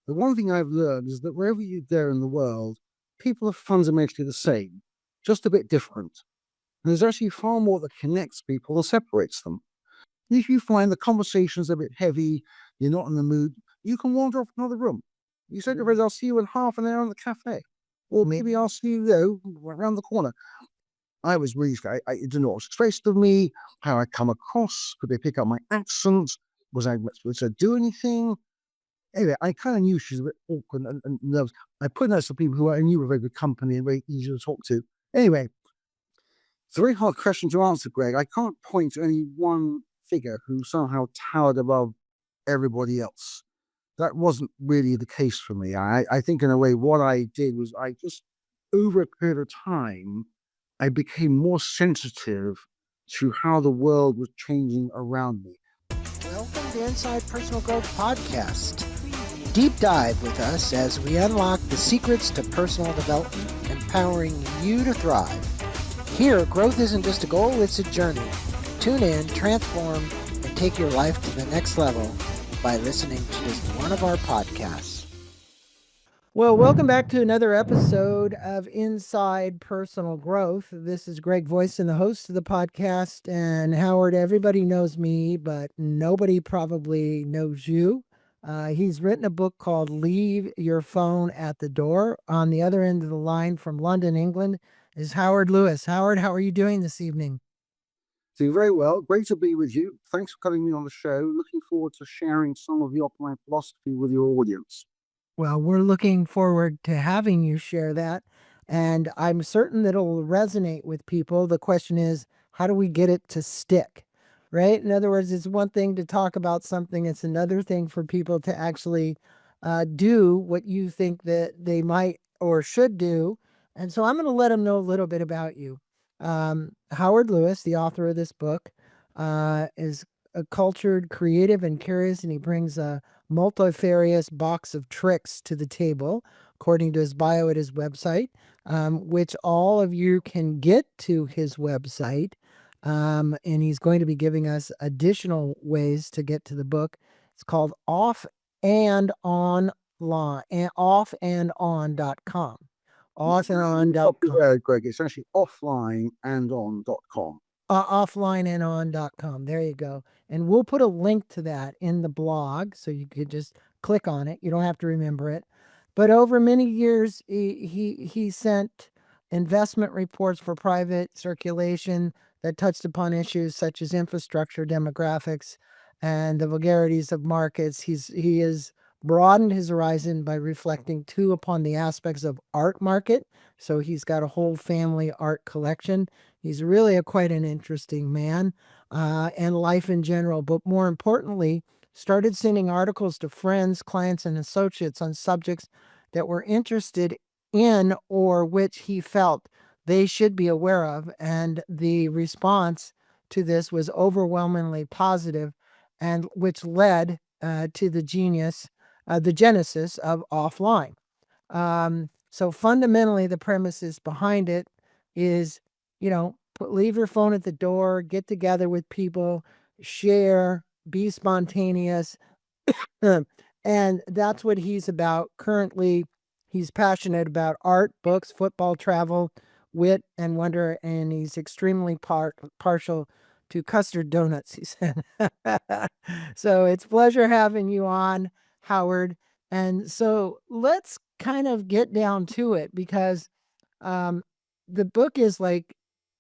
The one thing I've learned is that wherever you go in the world, people are fundamentally the same, just a bit different. And there's actually far more that connects people than separates them. And if you find the conversation's a bit heavy, you're not in the mood, you can wander off another room. You say to your friends, I'll see you in half an hour in the cafe. Or maybe I'll see you around the corner. I was really, I didn't know what was expected of me, how I come across, could they pick up my accent, was I supposed to do anything? Anyway, I kind of knew she was a bit awkward and nervous. I put out some people who I knew were very good company and very easy to talk to. Anyway, it's a very hard question to answer, Greg. I can't point to any one figure who somehow towered above everybody else. That wasn't really the case for me. I think in a way what I did was I just, over a period of time, I became more sensitive to how the world was changing around me. Welcome to Inside Personal Growth Podcast. Deep dive with us as we unlock the secrets to personal development, empowering you to thrive. Here, growth isn't just a goal, it's a journey. Tune in, transform, and take your life to the next level by listening to just one of our podcasts. Well, welcome back to another episode of Inside Personal Growth. This is Greg Voisen, the host of the podcast. And Howard, everybody knows me, but nobody probably knows you. He's written a book called Leave Your Phone at the Door. On the other end of the line from London, England, is Howard Lewis. Howard, how are you doing this evening? Doing very well. Great to be with you. Thanks for coming me on the show. Looking forward to sharing some of the offline philosophy with your audience. Well, we're looking forward to having you share that. And I'm certain that it'll resonate with people. The question is, how do we get it to stick? Right? In other words, it's one thing to talk about something. It's another thing for people to actually do what you think that they might or should do. And so I'm going to let them know a little bit about you. Howard Lewis, the author of this book, is a cultured, creative, and curious, and he brings a multifarious box of tricks to the table, according to his bio at his website, which all of you can get to his website. And he's going to be giving us additional ways to get to the book. It's called offandon.com. Offandon.com. Greg, it's actually offlineandon.com. Offlineandon.com. There you go. And we'll put a link to that in the blog so you could just click on it. You don't have to remember it. But over many years, he sent investment reports for private circulation that touched upon issues such as infrastructure, demographics, and the vulgarities of markets. He has broadened his horizon by reflecting too upon the aspects of art market. So he's got a whole family art collection. He's really quite an interesting man, and life in general. But more importantly, started sending articles to friends, clients, and associates on subjects that were interested in or which he felt they should be aware of. And the response to this was overwhelmingly positive, and which led to the genesis of Offline. So fundamentally, the premises behind it is, leave your phone at the door, get together with people, share, be spontaneous. And that's what he's about. Currently, he's passionate about art, books, football, travel, wit, and wonder, and he's extremely partial to custard donuts, he said. So it's a pleasure having you on, Howard. And so let's kind of get down to it, because the book is like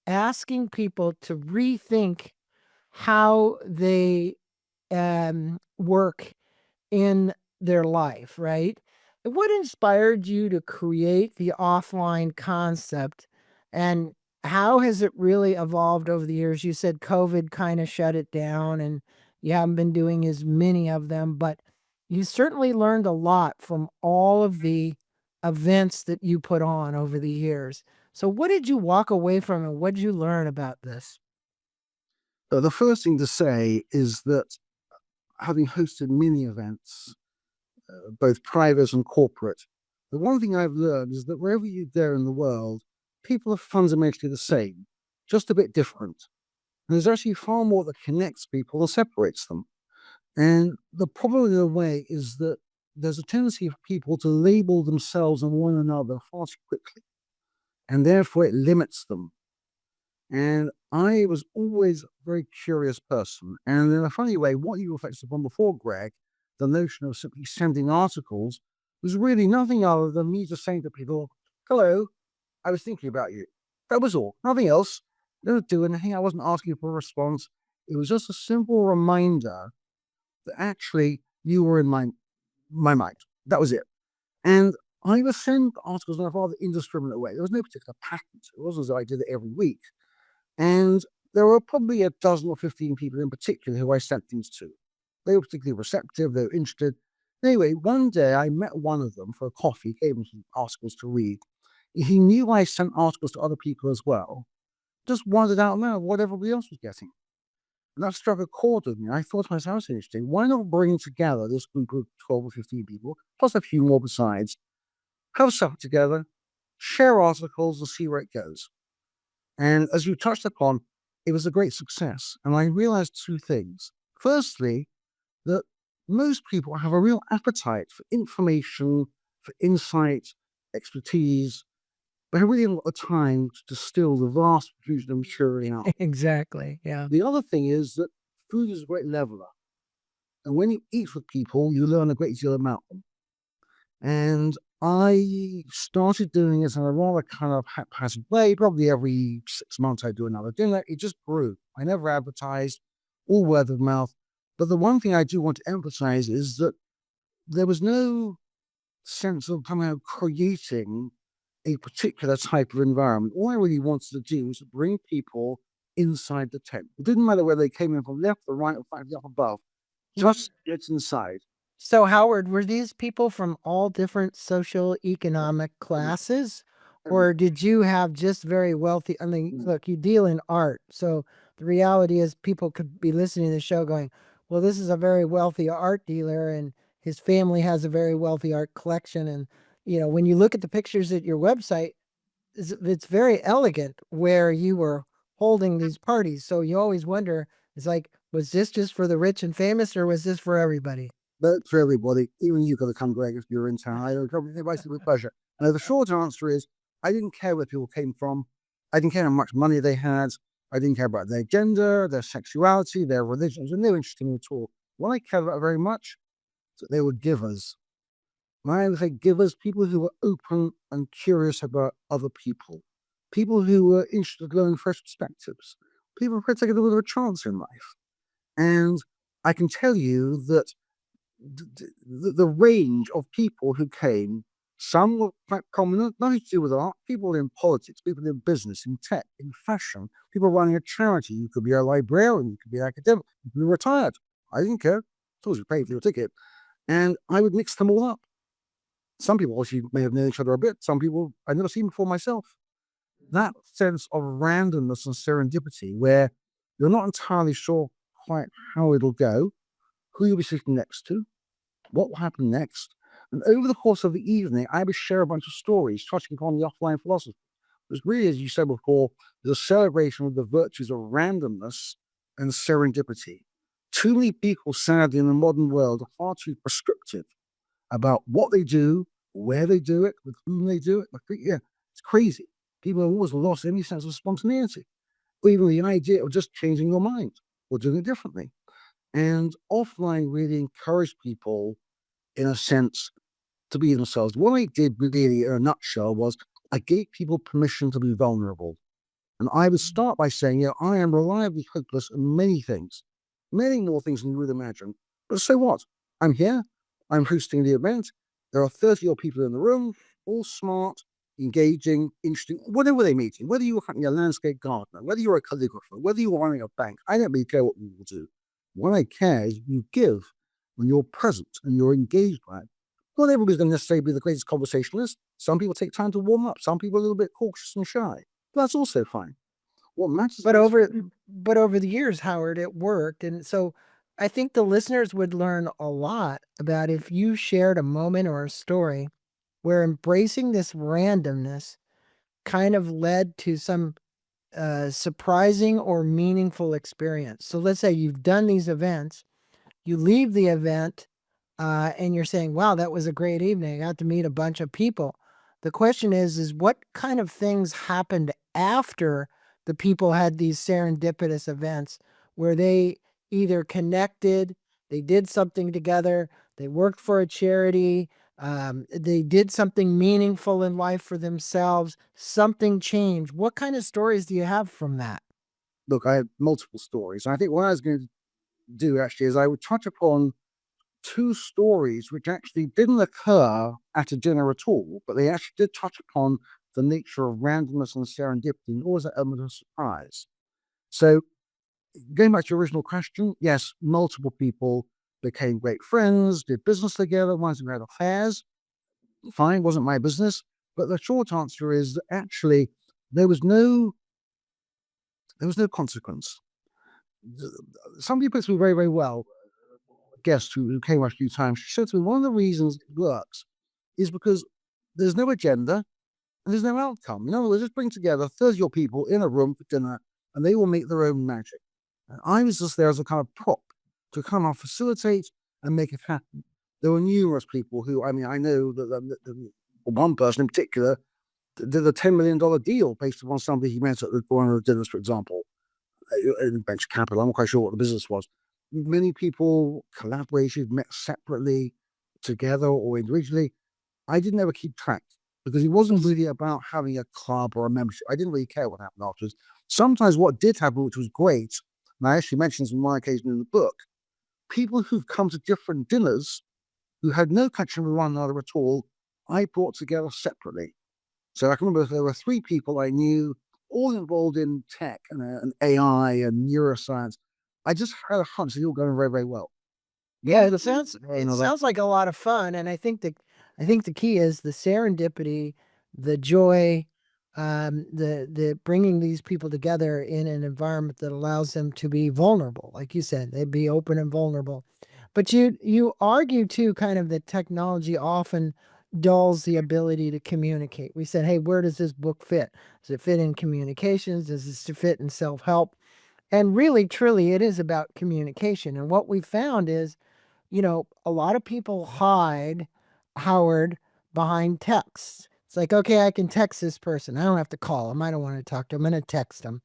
asking people to rethink how they work in their life, right? What inspired you to create the offline concept, and how has it really evolved over the years? You said COVID kind of shut it down and you haven't been doing as many of them, but you certainly learned a lot from all of the events that you put on over the years. So what did you walk away from, and what did you learn about this? The first thing to say is that having hosted many events, both private and corporate, the one thing I've learned is that wherever you go in the world, people are fundamentally the same, just a bit different. And there's actually far more that connects people than separates them. And the problem in a way is that there's a tendency for people to label themselves and one another far too quickly, and therefore it limits them. And I was always a very curious person. And in a funny way, what you reflected upon before, Greg, the notion of simply sending articles, was really nothing other than me just saying to people, hello, I was thinking about you. That was all. Nothing else. Didn't do anything. I wasn't asking for a response. It was just a simple reminder that actually you were in my mind. That was it. And I would send articles in a rather indiscriminate way. There was no particular pattern. It wasn't as though I did it every week. And there were probably a dozen or 15 people in particular who I sent things to. They were particularly receptive, they were interested. Anyway, one day I met one of them for a coffee, gave him some articles to read. He knew I sent articles to other people as well, just wondered out loud what everybody else was getting. And that struck a chord with me. I thought to myself, that's interesting. Why not bring together this group of 12 or 15 people, plus a few more besides, have supper together, share articles, and see where it goes? And as you touched upon, it was a great success. And I realized two things. Firstly, that most people have a real appetite for information, for insight, expertise, but really a lot of time to distill the vast profusion of material out. Exactly. Yeah. The other thing is that food is a great leveler. And when you eat with people, you learn a great deal about them. And I started doing this in a rather kind of haphazard way. Probably every 6 months I do another dinner. It just grew. I never advertised, all word of mouth. But the one thing I do want to emphasize is that there was no sense of somehow creating a particular type of environment. All I really wanted to do was to bring people inside the tent. It didn't matter whether they came in from left or right or from up above. Just get inside. So, Howard, were these people from all different social economic classes? Or did you have just very wealthy? I mean, look, you deal in art. So the reality is people could be listening to the show going, well, this is a very wealthy art dealer and his family has a very wealthy art collection. And, when you look at the pictures at your website, it's very elegant where you were holding these parties. So you always wonder, it's like, was this just for the rich and famous or was this for everybody? But for everybody, even you got to come, Greg, if you're in town. I don't come with pleasure. And the short answer is, I didn't care where people came from. I didn't care how much money they had. I didn't care about their gender, their sexuality, their religion. It was no interest in me at all. What I cared about very much is that they were givers. When I say givers, people who were open and curious about other people who were interested in learning fresh perspectives, people who could take a little bit of a chance in life. And I can tell you that the range of people who came, some were quite prominent, nothing to do with art, people in politics, people in business, in tech, in fashion, people running a charity. You could be a librarian, you could be an academic, you could be retired. I didn't care. As long as you paid for your ticket. And I would mix them all up. Some people actually may have known each other a bit. Some people I'd never seen before myself. That sense of randomness and serendipity where you're not entirely sure quite how it'll go, who you'll be sitting next to, what will happen next. And over the course of the evening, I would share a bunch of stories touching upon the offline philosophy. It was really, as you said before, the celebration of the virtues of randomness and serendipity. Too many people, sadly, in the modern world are far too prescriptive about what they do, where they do it, with whom they do it. Yeah, it's crazy. People have always lost any sense of spontaneity, or even the idea of just changing your mind or doing it differently. And offline really encouraged people, in a sense, to be themselves. What I did really, in a nutshell, was I gave people permission to be vulnerable. And I would start by saying, I am reliably hopeless in many things, many more things than you would imagine. But so what? I'm here. I'm hosting the event. There are 30 odd people in the room, all smart, engaging, interesting, whatever they're meeting, whether you're a landscape gardener, whether you're a calligrapher, whether you're running a bank, I don't really care what you will do. What I care is you give when you're present and you're engaged by it. Not everybody's going to necessarily be the greatest conversationalist. Some people take time to warm up. Some people are a little bit cautious and shy. But that's also fine. What matters But over the years, Howard, it worked. And so I think the listeners would learn a lot about if you shared a moment or a story where embracing this randomness kind of led to some surprising or meaningful experience. So let's say you've done these events, you leave the event and you're saying, wow, that was a great evening. I got to meet a bunch of people. The question is what kind of things happened after the people had these serendipitous events where they either connected, they did something together, they worked for a charity, they did something meaningful in life for themselves, something changed. What kind of stories do you have from that? Look, I have multiple stories. I think what I was going to do actually is I would touch upon two stories which actually didn't occur at a dinner at all, but they actually did touch upon the nature of randomness and serendipity and always that element of surprise. So, going back to your original question, yes, multiple people became great friends, did business together, ones who had affairs. Fine, wasn't my business. But the short answer is that actually there was no consequence. Somebody puts me very, very well. A guest who came a few times, she said to me, one of the reasons it works is because there's no agenda and there's no outcome. In other words, just bring together 30 your people in a room for dinner and they will make their own magic. And I was just there as a kind of prop to kind of facilitate and make it happen. There were numerous people who, I mean, I know that one person in particular did a $10 million deal based upon somebody he met at one of the dinners, for example, in venture capital. I'm not quite sure what the business was. Many people collaborated, met separately, together or individually. I didn't ever keep track because it wasn't really about having a club or a membership. I didn't really care what happened afterwards. Sometimes what did happen, which was great, and I actually mentioned this on my occasion in the book, people who've come to different dinners who had no connection with one another at all, I brought together separately. So I can remember there were three people I knew, all involved in tech and AI and neuroscience. I just had a hunch they all going very, very well. Yeah, One, it sounds you it know, that sounds like a lot of fun, and I think the key is the serendipity, the joy, the bringing these people together in an environment that allows them to be vulnerable. Like you said, they'd be open and vulnerable. But you argue too, kind of that technology often dulls the ability to communicate. We said, hey, where does this book fit? Does it fit in communications? Does it fit in self-help? And really, truly, it is about communication. And what we found is a lot of people hide, Howard, behind texts. It's like, okay, I can text this person. I don't have to call them. I don't want to talk to them. I'm going to text them.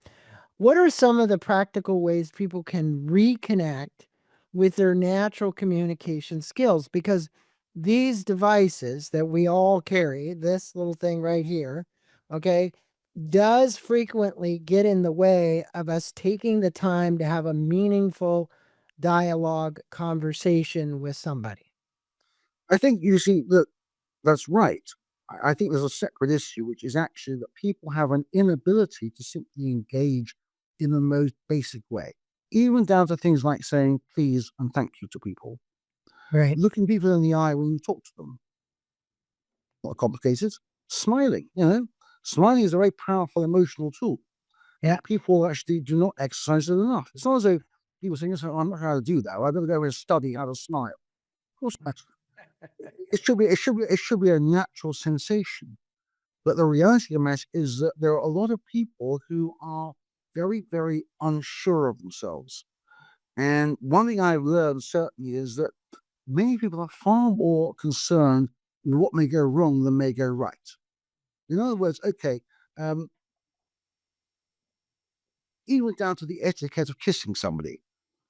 What are some of the practical ways people can reconnect with their natural communication skills? Because these devices that we all carry, this little thing right here, okay, does frequently get in the way of us taking the time to have a meaningful dialogue conversation with somebody. I think you see that that's right. I think there's a separate issue, which is actually that people have an inability to simply engage in the most basic way, even down to things like saying please and thank you to people, Right. looking people in the eye when you talk to them, not complicated, smiling, smiling is a very powerful emotional tool. Yeah. People actually do not exercise it enough. It's not as though people saying, "Yes, I'm not sure how to do that. I've got to go and study how to smile." Of course, not. It should be a natural sensation. But the reality of the matter is that there are a lot of people who are very, very unsure of themselves. And one thing I've learned certainly is that many people are far more concerned with what may go wrong than may go right. In other words, okay, um, even down to the etiquette of kissing somebody.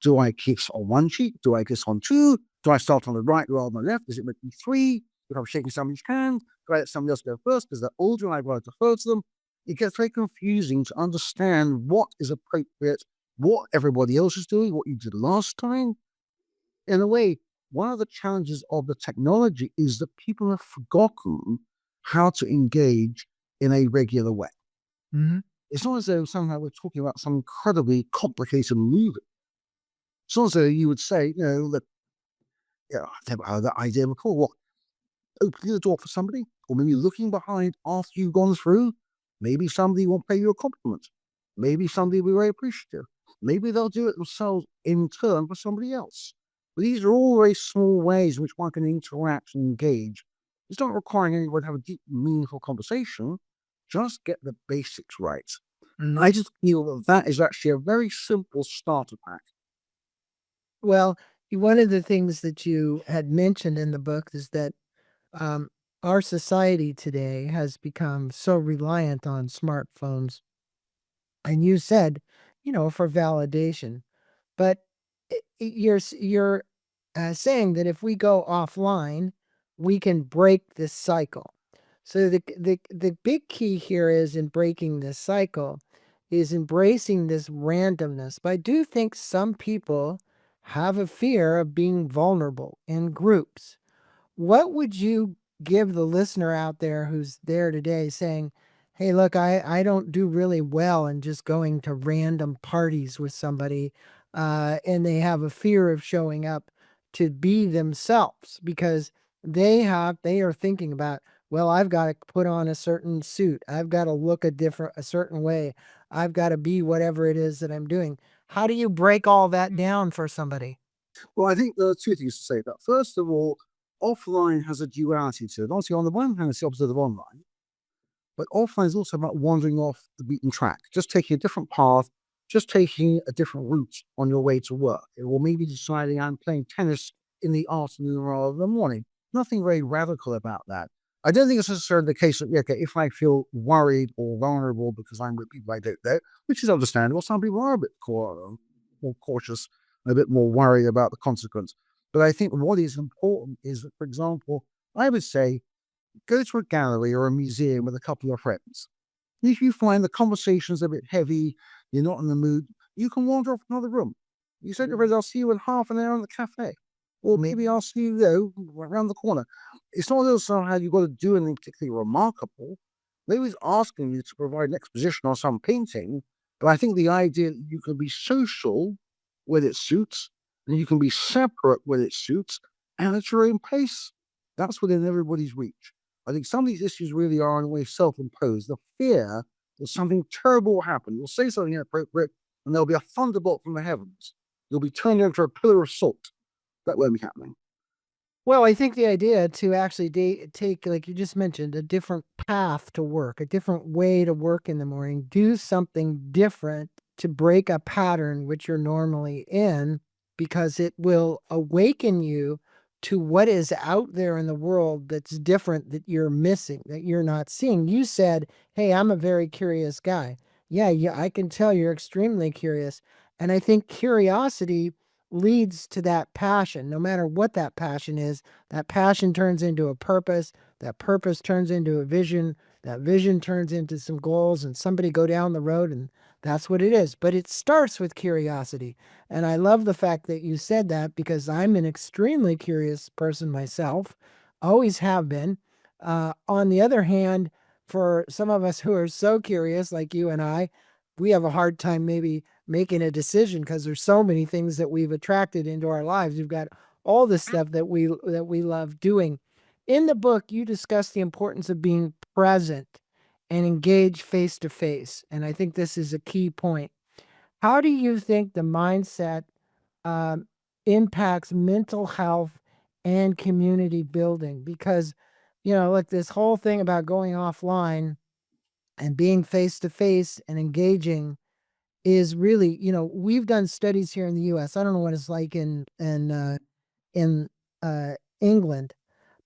Do I kiss on one cheek? Do I kiss on two? Do I start on the right rather than the left? Does it make me three? If I'm shaking somebody's hand, do I let somebody else go first because they're older and I'd rather defer to them? It gets very confusing to understand what is appropriate, what everybody else is doing, what you did last time. In a way, one of the challenges of the technology is that people have forgotten how to engage in a regular way. Mm-hmm. It's not as though somehow we're talking about some incredibly complicated movie. It's not as though you would say, that, I've never heard that idea before. What, opening the door for somebody? Or maybe looking behind after you've gone through? Maybe somebody will pay you a compliment. Maybe somebody will be very appreciative. Maybe they'll do it themselves in turn for somebody else. But these are all very small ways in which one can interact and engage. It's not requiring anyone to have a deep, meaningful conversation. Just get the basics right. Mm-hmm. I just feel that that is actually a very simple starter pack. Well, One of the things that you had mentioned in the book is that um, our society today has become so reliant on smartphones. And you said, for validation. But you're saying that if we go offline, we can break this cycle. So the big key here is in breaking this cycle is embracing this randomness. But I do think some people have a fear of being vulnerable in groups. What would you give the listener out there who's there today saying, hey, look, I don't do really well in just going to random parties with somebody, and they have a fear of showing up to be themselves because they are thinking about, well, I've got to put on a certain suit. I've got to look a certain way. I've got to be whatever it is that I'm doing. How do you break all that down for somebody? Well, I think there are two things to say that. First of all, offline has a duality to it. Obviously, on the one hand, it's the opposite of online, but offline is also about wandering off the beaten track, just taking a different path, just taking a different route on your way to work. Or maybe deciding I'm playing tennis in the afternoon rather than the morning. Nothing very radical about that. I don't think it's necessarily the case that, yeah, okay, if I feel worried or vulnerable because I'm with people I don't know, which is understandable, some people are a bit more cautious, a bit more worried about the consequence. But I think what is important is that, for example, I would say go to a gallery or a museum with a couple of friends. If you find the conversation's a bit heavy, you're not in the mood, you can wander off another room. You say to your friends, I'll see you in half an hour in the cafe. Or maybe I'll see you around the corner. It's not as somehow you've got to do anything particularly remarkable. Nobody's asking you to provide an exposition on some painting, but I think the idea that you can be social when it suits, and you can be separate when it suits, and at your own pace, that's within everybody's reach. I think some of these issues really are in a way self-imposed. The fear that something terrible will happen. You'll say something inappropriate, and there'll be a thunderbolt from the heavens. You'll be turned into a pillar of salt. That won't be happening. Well, I think the idea to actually take, like you just mentioned, a different path to work, a different way to work in the morning, do something different to break a pattern which you're normally in, because it will awaken you to what is out there in the world that's different, that you're missing, that you're not seeing. You said, hey, I'm a very curious guy. Yeah, I can tell you're extremely curious. And I think curiosity leads to that passion. No matter what that passion is, that passion turns into a purpose, that purpose turns into a vision, that vision turns into some goals, and somebody go down the road, and that's what it is. But it starts with curiosity. And I love the fact that you said that, because I'm an extremely curious person myself, always have been. On the other hand, for some of us who are so curious, like you and I, we have a hard time maybe making a decision because there's so many things that we've attracted into our lives. We've got all the stuff that we love doing. In the book, you discuss the importance of being present and engage face to face, and I think this is a key point. How do you think the mindset um, impacts mental health and community building? Because like this whole thing about going offline and being face to face and engaging is really, we've done studies here in the US. I don't know what it's like in England,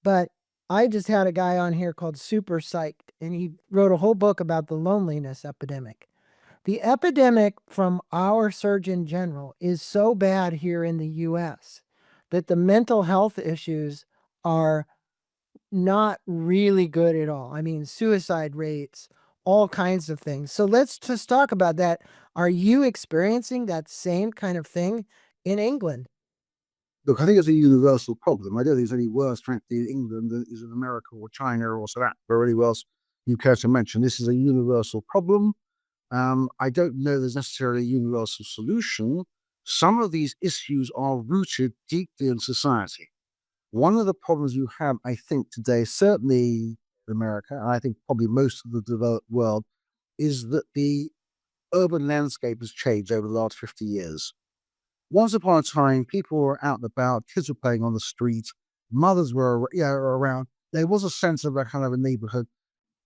but I just had a guy on here called Super Psyched, and he wrote a whole book about the loneliness epidemic. The epidemic from our Surgeon General is so bad here in the US that the mental health issues are not really good at all. I mean, suicide rates, all kinds of things. So let's just talk about that. Are you experiencing that same kind of thing in England? Look, I think it's a universal problem. I don't think it's any worse, frankly, in England than it is in America or China or South Africa or anywhere else you care to mention. This is a universal problem. I don't know there's necessarily a universal solution. Some of these issues are rooted deeply in society. One of the problems you have, I think, today, certainly in America, and I think probably most of the developed world, is that the urban landscape has changed over the last 50 years. Once upon a time, people were out and about, kids were playing on the street, mothers were around. There was a sense of a kind of a neighborhood.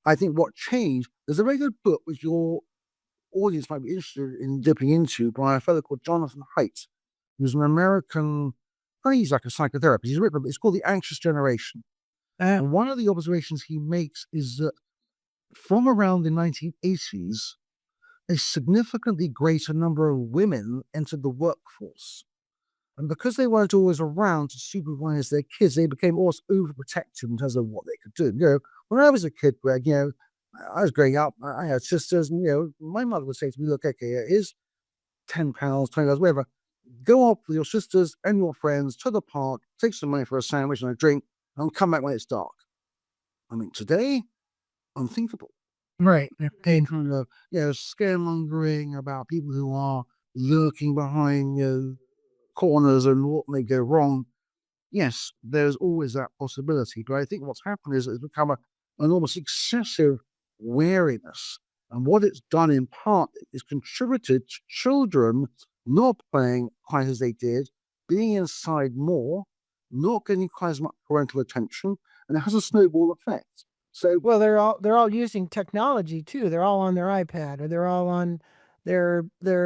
I think what changed, there's a very good book which your audience might be interested in dipping into by a fellow called Jonathan Haidt, who's an American he's like a psychotherapist. He's written, it's called The Anxious Generation. Uh, And one of the observations he makes is that from around the 1980s, a significantly greater number of women entered the workforce. And because they weren't always around to supervise their kids, they became almost overprotective in terms of what they could do. When I was a kid, Greg, I was growing up, I had sisters, and, my mother would say to me, look, okay, here's £10, £20, whatever. Go off with your sisters and your friends to the park, take some money for a sandwich and a drink, and come back when it's dark. I mean, today, unthinkable. right. Kind of, scaremongering about people who are lurking behind corners and what may go wrong. Yes, there's always that possibility. But I think what's happened is it's become an almost excessive wariness. And what it's done in part is contributed to children not playing quite as they did, being inside more, not getting quite as much parental attention, and it has a snowball effect. So, Well, they're all using technology too. They're all on their iPad, or they're all on their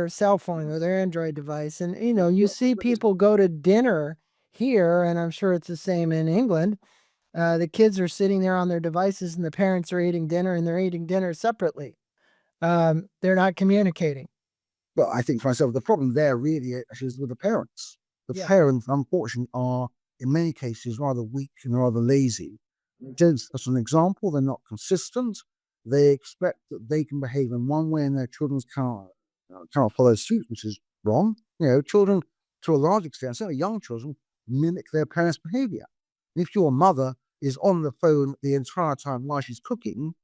cell phone or their Android device. And you see people go to dinner here, and I'm sure it's the same in England. The kids are sitting there on their devices, and the parents are eating dinner, and they're eating dinner separately. They're not communicating. well, I think for myself, the problem there really actually is with the parents. The Yeah. parents, unfortunately, are in many cases rather weak and rather lazy. Just as an example, they're not consistent. They expect that they can behave in one way and their children cannot follow suit, which is wrong. Children, to a large extent, certainly young children, mimic their parents' behavior. If your mother is on the phone the entire time while she's cooking,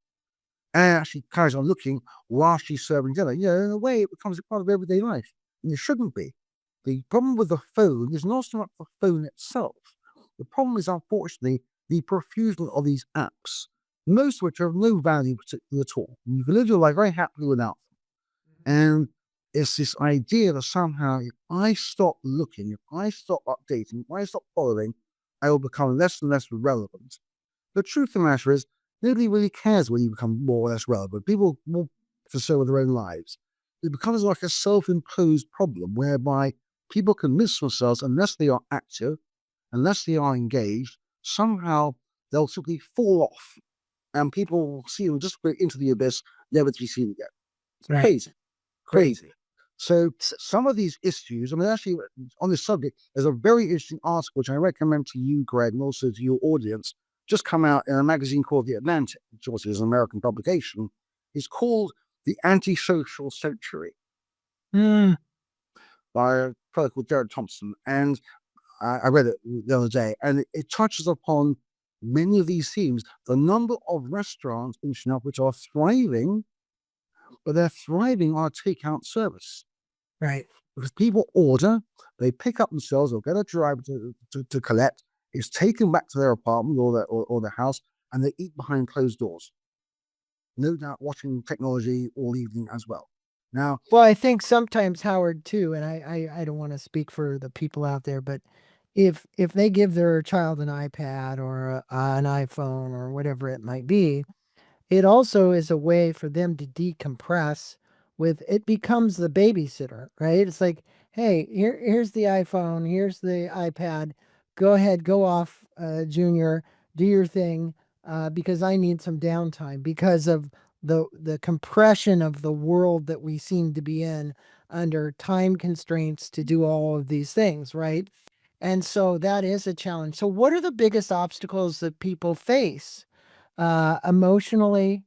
and actually carries on looking while she's serving dinner, in a way, it becomes a part of everyday life. And it shouldn't be. The problem with the phone is not so much the phone itself. The problem is, unfortunately, the profusion of these apps, most of which are of no value particularly at all. You can live your life very happily without them. And it's this idea that somehow if I stop looking, if I stop updating, if I stop following, I will become less and less relevant. The truth of the matter is, nobody really cares when you become more or less relevant. People more concerned with their own lives. It becomes like a self-imposed problem whereby people can miss themselves unless they are active, unless they are engaged. Somehow they'll simply fall off, and people will see them just go into the abyss, never to be seen again. It's Right. crazy, crazy. So some of these issues, I mean, actually, on this subject, there's a very interesting article which I recommend to you, Greg, and also to your audience, just come out in a magazine called The Atlantic, which also is an American publication. It's called The Antisocial Century Mm, by a fellow called Jared Thompson. And I read it the other day, and it touches upon many of these themes. The number of restaurants, which are thriving, but they're thriving on a takeout service. right. Because people order, they pick up themselves or get a driver to collect. It's taken back to their apartment or their house, and they eat behind closed doors. No doubt watching technology all evening as well. Now, Well, I think sometimes Howard too, and I don't want to speak for the people out there, but if they give their child an iPad or an iPhone or whatever it might be, it also is a way for them to decompress. With it becomes the babysitter, right? It's like, hey, here's the iPhone, here's the iPad. Go ahead, go off, Junior, do your thing, because I need some downtime because of the compression of the world that we seem to be in under time constraints to do all of these things, right? And so that is a challenge. So, what are the biggest obstacles that people face emotionally,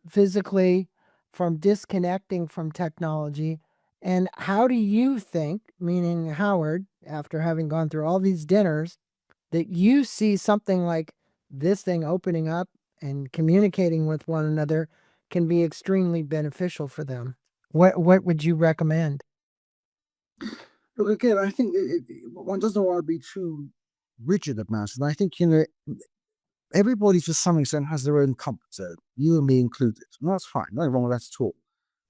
physically, from disconnecting from technology? And how do you think, meaning Howard, after having gone through all these dinners, that you see something like this thing opening up and communicating with one another can be extremely beneficial for them? What would you recommend? but again, I think one doesn't want to be too rigid about it. And I think, everybody to some extent has their own comfort zone, you and me included. And that's fine, nothing wrong with that at all.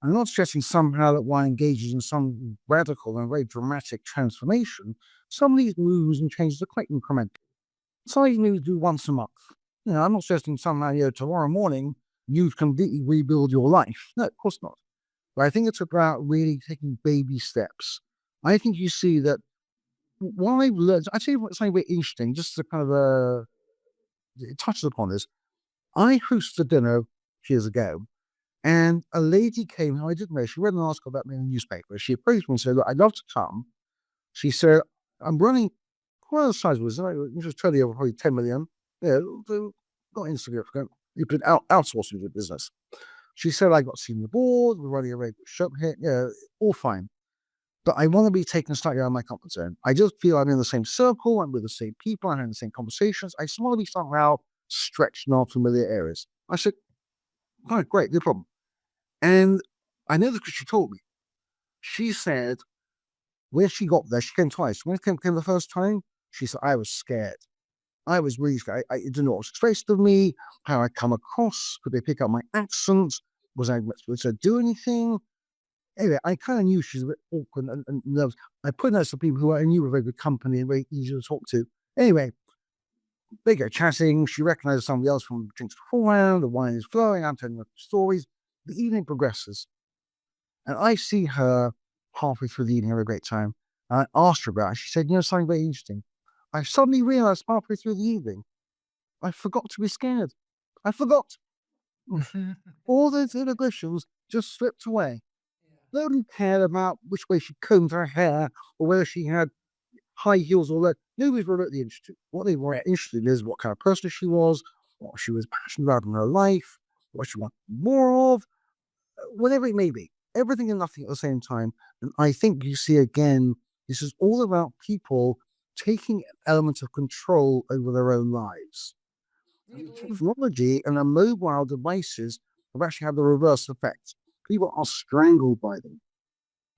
I'm not suggesting somehow that one engages in some radical and very dramatic transformation. Some of these moves and changes are quite incremental. Some of these moves do once a month. I'm not suggesting somehow, tomorrow morning you completely rebuild your life. No, of course not. But I think it's about really taking baby steps. I think you see that what I've learned, I tell you what's something very interesting, just to kind of it touches upon this. I hosted a dinner years ago, and a lady came who I didn't know. She read an article about me in the newspaper. She approached me and said, "Look, I'd love to come." She said, "I'm running quite a sizable business. It was turning over probably 10 million. Yeah, not insignificant. You could outsource the business." She said, "I got seen on the board. We're running a very good shop here. Yeah, all fine. But I want to be taken slightly out of my comfort zone. I just feel I'm in the same circle. I'm with the same people. I'm having the same conversations. I just want to be somehow stretched in our familiar areas." I said, "All right, great, no problem." And I know this because she told me. She said, when she got there, she came twice. When she came the first time, she said, "I was scared. I was really scared. I didn't know what was expected of me, how I come across. Could they pick up my accent? Was I supposed to do anything?" Anyway, I kind of knew she was a bit awkward and nervous. I put in some people who I knew were very good company and very easy to talk to. Anyway, they go chatting. She recognizes somebody else from drinks beforehand. The wine is flowing. I'm telling her stories. The evening progresses. And I see her halfway through the evening, have a great time. And I asked her about it. She said, "You know, something very interesting. I suddenly realized halfway through the evening, I forgot to be scared. I forgot. All those inhibitions just slipped away. Nobody cared about which way she combed her hair or whether she had high heels or low. Nobody's remotely interested. What they were interested in is what kind of person she was, what she was passionate about in her life, what she wanted more of, whatever it may be. Everything and nothing at the same time. And I think you see again, this is all about people taking elements of control over their own lives. And technology and our mobile devices have actually had the reverse effect. People are strangled by them.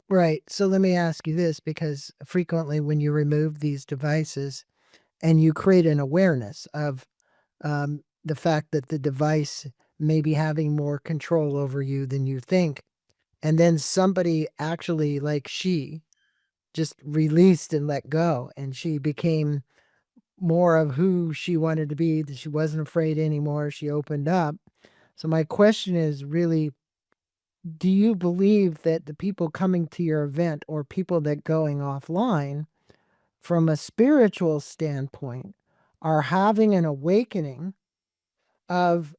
Right. So let me ask you this, because frequently when you remove these devices and you create an awareness of the fact that the device may be having more control over you than you think, and then somebody actually, like she, just released and let go, and she became more of who she wanted to be, that she wasn't afraid anymore. She opened up. So my question is really, do you believe that the people coming to your event or people that going offline from a spiritual standpoint are having an awakening of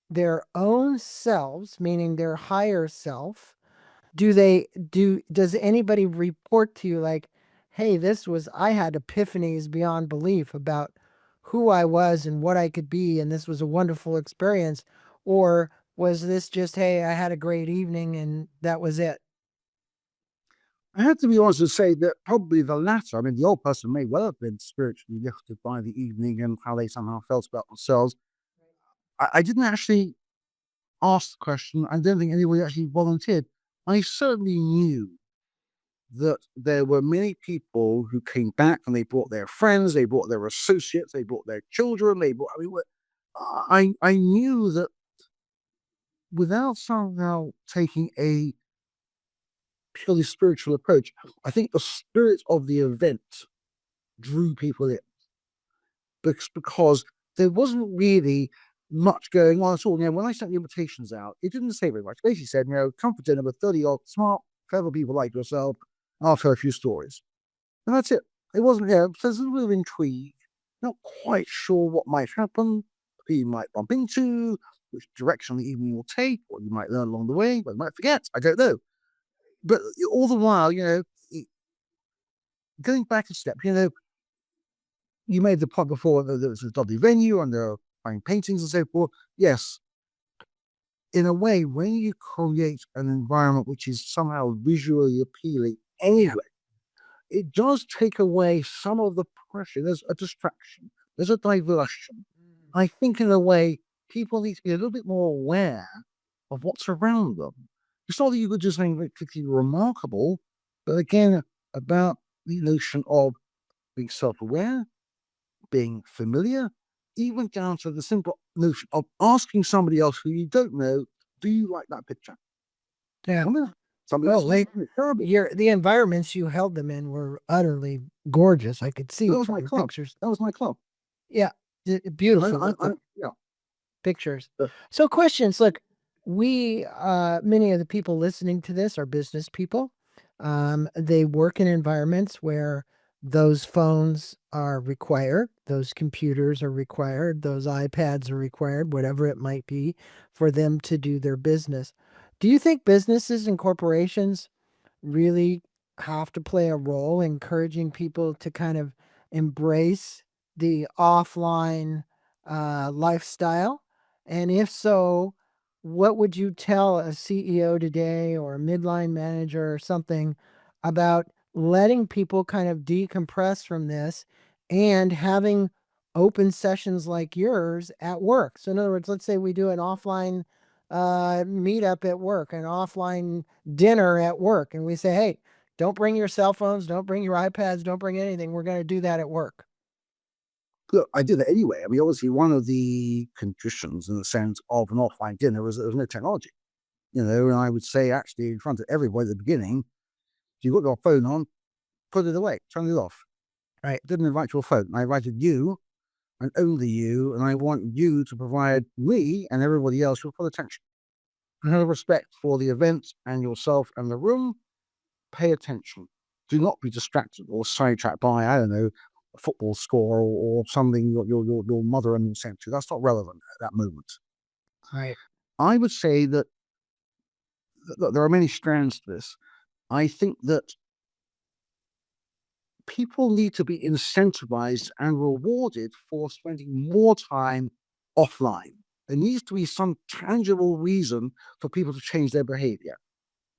their own selves, meaning their higher self? Does anybody report to you like, "Hey, I had epiphanies beyond belief about who I was and what I could be, and this was a wonderful experience," or was this just, "Hey, I had a great evening and that was it"? I have to be honest and say that probably the latter. I mean, the old person may well have been spiritually lifted by the evening and how they somehow felt about themselves. I didn't actually ask the question. I don't think anybody actually volunteered. I certainly knew that there were many people who came back and they brought their friends, they brought their associates, they brought their children, I knew that without somehow taking a purely spiritual approach, I think the spirit of the event drew people in because there wasn't really much going on at all. When I sent the invitations out, it didn't say very much. It basically said, "Come for dinner with 30 odd smart, clever people like yourself. I'll tell a few stories." And that's it. It wasn't, so there's a little bit of intrigue. Not quite sure what might happen, who you might bump into, which direction the evening will take, what you might learn along the way, what you might forget. I don't know. But all the while, going back a step, you made the point before that there was a lovely venue and there are fine paintings and so forth. Yes, in a way, when you create an environment which is somehow visually appealing anyway, it does take away some of the pressure. There's a distraction, there's a diversion. I think, in a way, people need to be a little bit more aware of what's around them. It's not that you could do something particularly remarkable, but again, about the notion of being self aware, being familiar, even down to the simple notion of asking somebody else who you don't know, "Do you like that picture?" Yeah. Well, somebody Well, else is terrible. the environments you held them in were utterly gorgeous. I could see That it was from my your club. pictures. That was my club. Yeah, I, beautiful I, I, yeah. pictures. Uh, So questions, look, we many of the people listening to this are business people. They work in environments where those phones are required, those computers are required, those iPads are required, whatever it might be, for them to do their business. Do you think businesses and corporations really have to play a role encouraging people to kind of embrace the offline lifestyle? And if so, what would you tell a CEO today or a midline manager or something about letting people kind of decompress from this and having open sessions like yours at work? So, in other words, let's say we do an offline meetup at work, an offline dinner at work, and we say, hey, don't bring your cell phones, don't bring your iPads, don't bring anything. We're going to do that at work. Look, I did that anyway. I mean, obviously, one of the conditions in the sense of an offline dinner was that there was no technology. And I would say actually in front of everybody at the beginning, if you've got your phone on, put it away, turn it off. Right. I didn't invite your phone. I invited you and only you, and I want you to provide me and everybody else with full attention. And have respect for the event and yourself and the room. Pay attention. Do not be distracted or sidetracked by, I don't know, a football score or something your mother and sent you. That's not relevant at that moment. Right. I would say that there are many strands to this. I think that people need to be incentivized and rewarded for spending more time offline. There needs to be some tangible reason for people to change their behavior.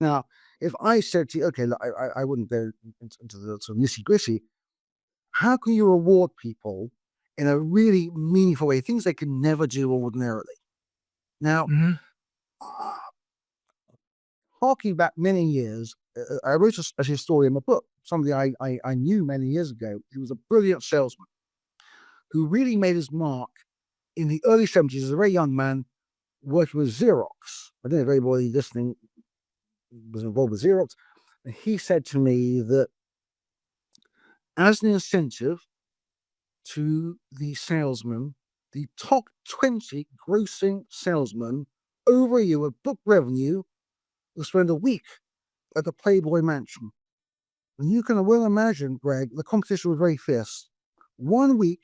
Now, if I said to you, okay, look, I wouldn't go into the sort of nitty gritty, how can you reward people in a really meaningful way, things they can never do ordinarily? Now, Mm-hmm. harking back many years, I wrote a story in my book, somebody I knew many years ago. He was a brilliant salesman who really made his mark in the early 70s as a very young man working with Xerox. I don't know if anybody listening was involved with Xerox. And he said to me that as an incentive to the salesman, the top 20 grossing salesmen over a year with book revenue will spend a week at the Playboy Mansion. And you can well imagine, Greg, the competition was very fierce. 1 week,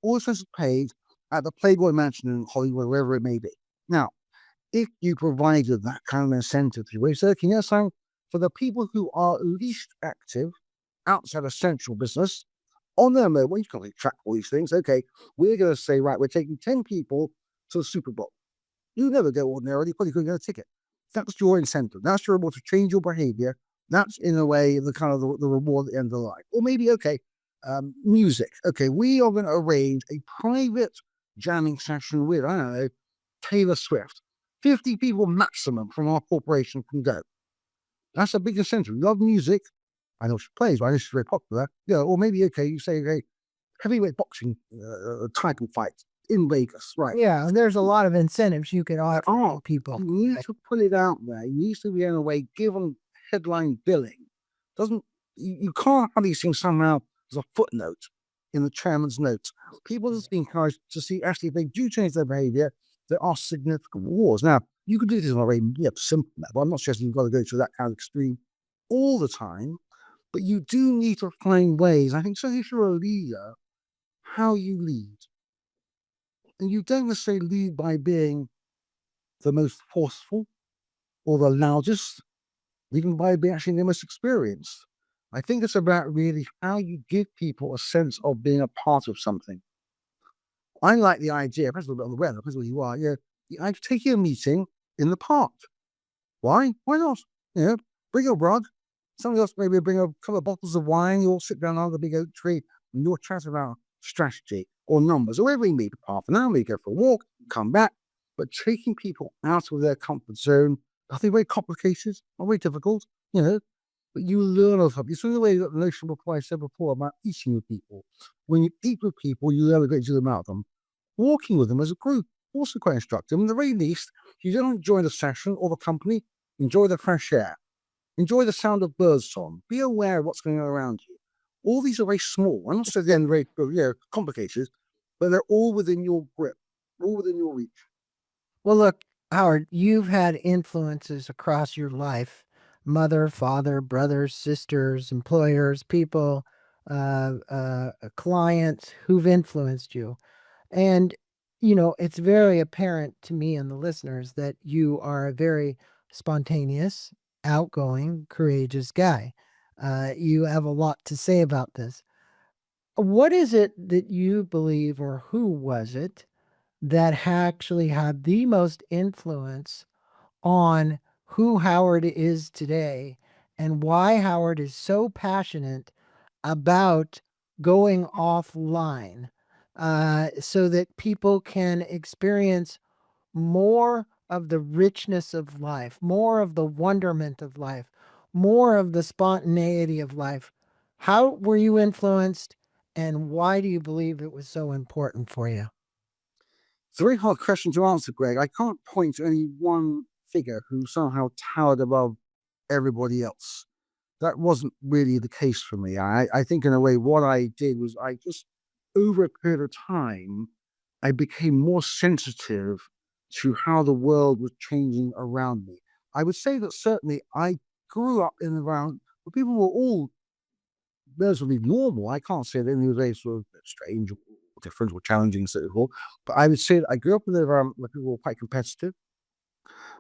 all expenses paid at the Playboy Mansion in Hollywood, wherever it may be. Now, if you provided that kind of incentive to you, so okay, yes, for the people who are least active outside of central business, on their mobile, you can't really track all these things. Okay, we're going to say, right, we're taking 10 people to the Super Bowl. You never go ordinarily, you probably couldn't get a ticket. That's your incentive. That's your reward to change your behavior. That's, in a way, the kind of the reward at the end of the line. Or maybe, okay, music. Okay, we are going to arrange a private jamming session with, I don't know, Taylor Swift. 50 people maximum from our corporation can go. That's a big incentive. We love music. I know she plays, but I know she's very popular. Yeah, or maybe, okay, you say, okay, heavyweight boxing title fight in Vegas, right? Yeah, there's a lot of incentives you could offer people. You need to put it out there. It needs to be in a way given headline billing. Doesn't you can't have these things somehow as a footnote in the chairman's notes. People just be encouraged to see actually if they do change their behavior, there are significant rewards. Now, you could do this on a very simple level. I'm not suggesting you've got to go to that kind of extreme all the time, but you do need to find ways. I think, certainly if you're a leader, how you lead. And you don't necessarily lead by being the most forceful or the loudest, even by being actually the most experienced. I think it's about really how you give people a sense of being a part of something. I like the idea, depends a little bit on the weather, depends where you are. I'd take you a meeting in the park. Why? Why not? Bring a rug. Somebody else maybe bring a couple of bottles of wine. You all sit down under the big oak tree and you'll chat about strategy or numbers or wherever you meet for half an hour. Maybe go for a walk, come back. But taking people out of their comfort zone, nothing very complicated, not very difficult, but you learn of something. It's in the way that the notion before I said before about eating with people. When you eat with people, you learn a great deal about them. Walking with them as a group, also quite instructive. And at the very least, if you don't enjoy the session or the company, enjoy the fresh air. Enjoy the sound of birds song. Be aware of what's going on around you. All these are very small. I'm not saying they're very complicated, but they're all within your grip, all within your reach. Well, look, Howard, you've had influences across your life: mother, father, brothers, sisters, employers, people clients who've influenced you. And, it's very apparent to me and the listeners that you are a very spontaneous, outgoing, courageous guy. You have a lot to say about this. What is it that you believe, or who was it, that actually had the most influence on who Howard is today and why Howard is so passionate about going offline so that people can experience more of the richness of life, more of the wonderment of life, more of the spontaneity of life? How were you influenced, and why do you believe it was so important for you? It's a very hard question to answer, Greg. I can't point to any one figure who somehow towered above everybody else. That wasn't really the case for me. I think, in a way, what I did was I just, over a period of time, I became more sensitive to how the world was changing around me. I would say that certainly I grew up in an environment where people were all relatively normal. I can't say that any was very sort of strange or different or challenging, so forth. But I would say that I grew up in an environment where people were quite competitive,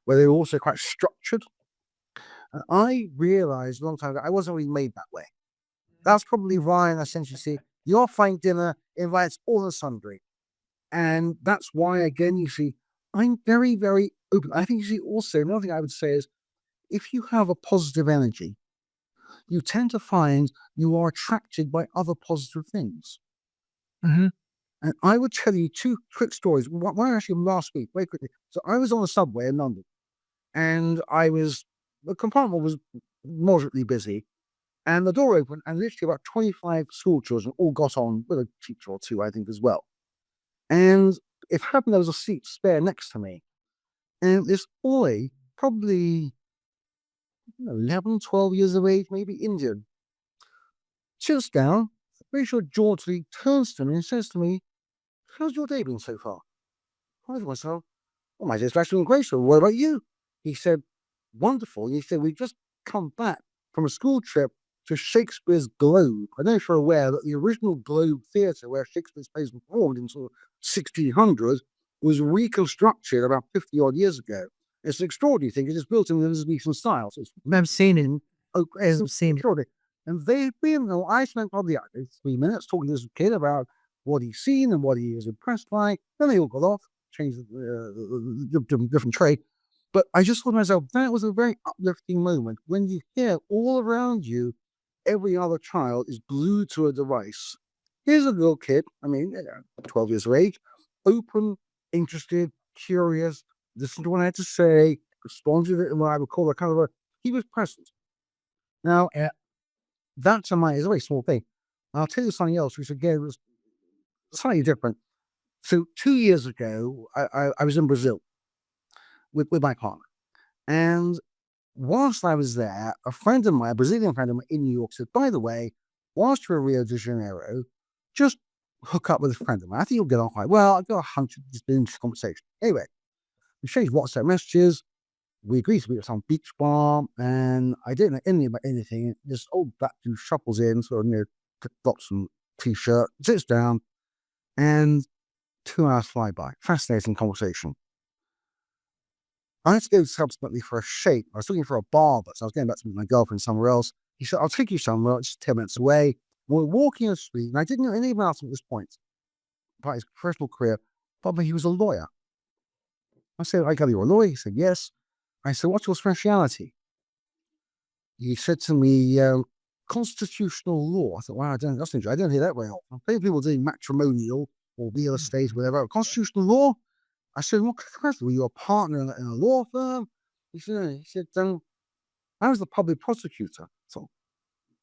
where they were also quite structured. And I realized a long time ago I wasn't really made that way. That's probably why, in a sense, you see, your fine dinner invites all and sundry. And that's why, again, you see, I'm very, very open. I think you see also, another thing I would say is, if you have a positive energy, you tend to find you are attracted by other positive things. Hmm. And I would tell you two quick stories. One actually last week, very quickly. So I was on the subway in London, and the compartment was moderately busy, and the door opened, and literally about 25 school children all got on with a teacher or two, I think, as well. And it happened there was a seat spare next to me. And this boy, probably 11, 12 years of age, maybe Indian, sits down, very sure jauntily turns to me and says to me, "How's your day been so far?" I thought to myself, "Well, my day's actually been great. So what about you?" He said, "Wonderful." He said, "We've just come back from a school trip to Shakespeare's Globe." I don't know if you're aware that the original Globe Theatre, where Shakespeare's plays were performed in sort of 1600s, was reconstructed about 50 odd years ago. It's an extraordinary thing. It is built in the Elizabethan style. So it's I've seen it. I've I've seen it. extraordinary. And they've been, I spent probably 3 minutes talking to this kid about what he's seen and what he is impressed by. Then they all got off, changed different trade. But I just thought to myself, that was a very uplifting moment when you hear all around you, every other child is glued to a device. Here's a little kid, 12 years of age, open, interested, curious, listened to what I had to say, responded to what I would call a kind of he was present. Now, that to me is a very small thing. I'll tell you something else, which again was slightly different. So 2 years ago, I was in Brazil with my partner. And whilst I was there, a friend of mine, a Brazilian friend of mine in New York, said, "By the way, whilst you're in Rio de Janeiro, just hook up with a friend of mine. I think you'll get on quite well." I've got a hunch it's been an interesting conversation. Anyway, we exchanged WhatsApp messages. We agreed to meet at some beach bar, and I didn't know anything about anything. This old black dude shuffles in, sort of, got some t-shirt, sits down, and 2 hours fly by. Fascinating conversation. I had to go subsequently for a shake. I was looking for a bar, but I was going back to meet my girlfriend somewhere else. He said, "I'll take you somewhere. It's 10 minutes away." We're walking on the street, and I didn't know anything about him at this point, about his professional career, but he was a lawyer. I said, "I gather you're a lawyer?" He said, "Yes." I said, "What's your speciality?" He said to me, "Constitutional law." I thought, wow, that's interesting. I don't hear that very often. Plenty of people doing matrimonial or real estate, whatever. Constitutional law? I said, "What capacity? Were you a partner in a law firm?" He said, "No." He said, "I was the public prosecutor." So,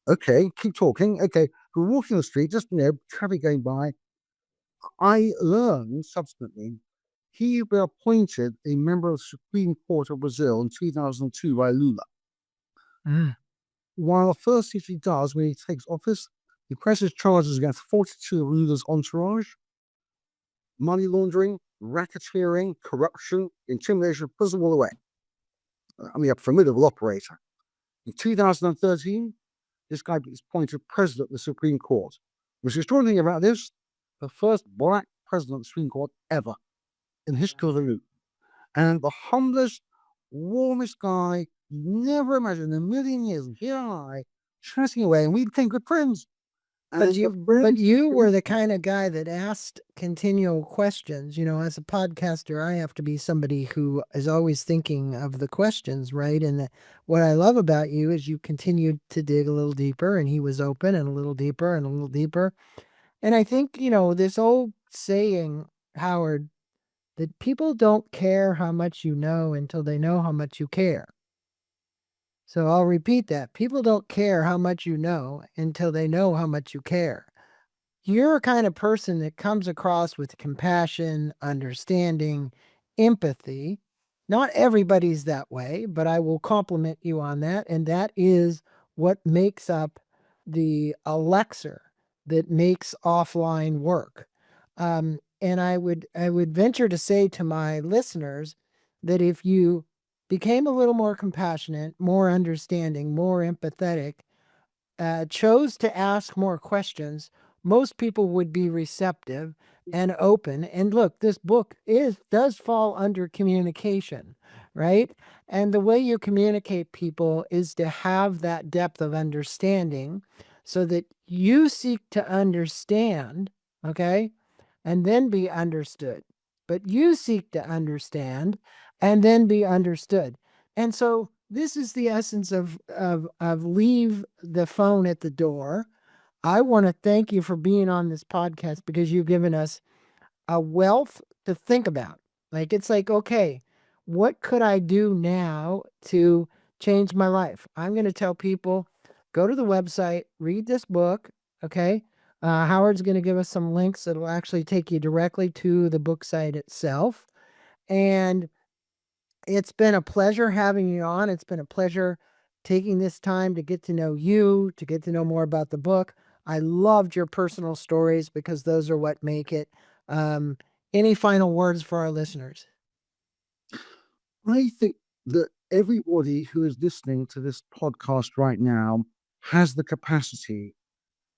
okay, keep talking. Okay, we're walking the street, just, traffic going by. I learned subsequently he was appointed a member of the Supreme Court of Brazil in 2002 by Lula. Mm. While the first thing he does when he takes office, he presses charges against 42 of Lula's entourage: money laundering, racketeering, corruption, intimidation, prison all the way. A formidable operator. In 2013, this guy is appointed president of the Supreme Court. What's extraordinary about this? The first black president of the Supreme Court ever in the history of the root. And the humblest, warmest guy you never imagined in a million years. And here I, chatting away, and we became good friends. But you were the kind of guy that asked continual questions. You know, as a podcaster, I have to be somebody who is always thinking of the questions, right? And what I love about you is you continued to dig a little deeper, and he was open and a little deeper and a little deeper. And I think, you know, this old saying, Howard, that people don't care how much you know until they know how much you care. So I'll repeat that. People don't care how much you know until they know how much you care. You're a kind of person that comes across with compassion, understanding, empathy. Not everybody's that way, but I will compliment you on that. And that is what makes up the elixir that makes offline work. And I would venture to say to my listeners that if you became a little more compassionate, more understanding, more empathetic, chose to ask more questions, most people would be receptive and open. And look, this book does fall under communication, right? And the way you communicate people is to have that depth of understanding so that you seek to understand, okay, and then be understood. But you seek to understand and then be understood. And so this is the essence of leave the phone at the door. I want to thank you for being on this podcast because you've given us a wealth to think about. Like, it's like, okay, what could I do now to change my life? I'm going to tell people, go to the website, read this book. Okay. Howard's going to give us some links that will actually take you directly to the book site itself. And it's been a pleasure having you on. It's been a pleasure taking this time to get to know you, to get to know more about the book. I loved your personal stories because those are what make it. Any final words for our listeners? I think that everybody who is listening to this podcast right now has the capacity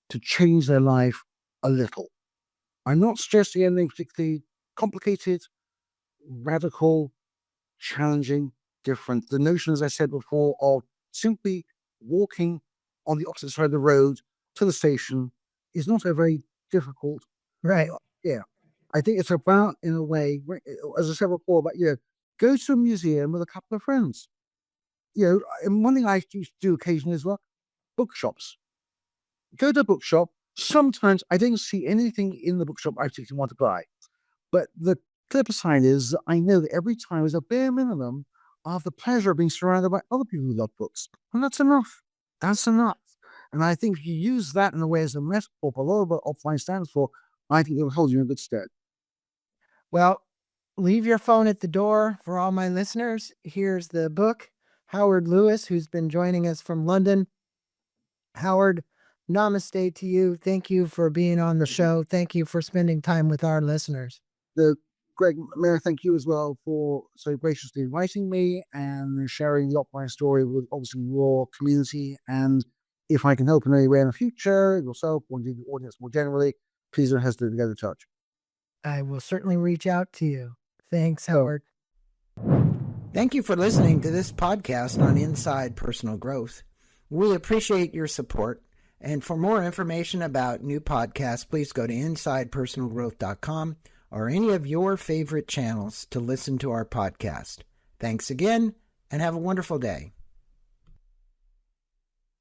to change their life a little. I'm not suggesting anything particularly complicated, radical, challenging, different. The notion, as I said before, of simply walking on the opposite side of the road to the station is not a very difficult. Right. Yeah. I think it's about, in a way, as I said before, about, go to a museum with a couple of friends. And one thing I used to do occasionally is bookshops. Go to a bookshop. Sometimes I don't see anything in the bookshop I particularly want to buy. But the flip side is I know that every time is a bare minimum of the pleasure of being surrounded by other people who love books. And that's enough. That's enough. And I think if you use that in a way as a metaphor for a lot of what offline stands for, I think it will hold you in good stead. Well, leave your phone at the door for all my listeners. Here's the book. Howard Lewis, who's been joining us from London. Howard, namaste to you. Thank you for being on the show. Thank you for spending time with our listeners. Greg, Mayor, thank you as well for so graciously inviting me and sharing the offline story with obviously your community. And if I can help in any way in the future, yourself or indeed the audience more generally, please don't hesitate to get in touch. I will certainly reach out to you. Thanks, Howard. Thank you for listening to this podcast on Inside Personal Growth. We appreciate your support. And for more information about new podcasts, please go to InsidePersonalGrowth.com or any of your favorite channels to listen to our podcast. Thanks again, and have a wonderful day.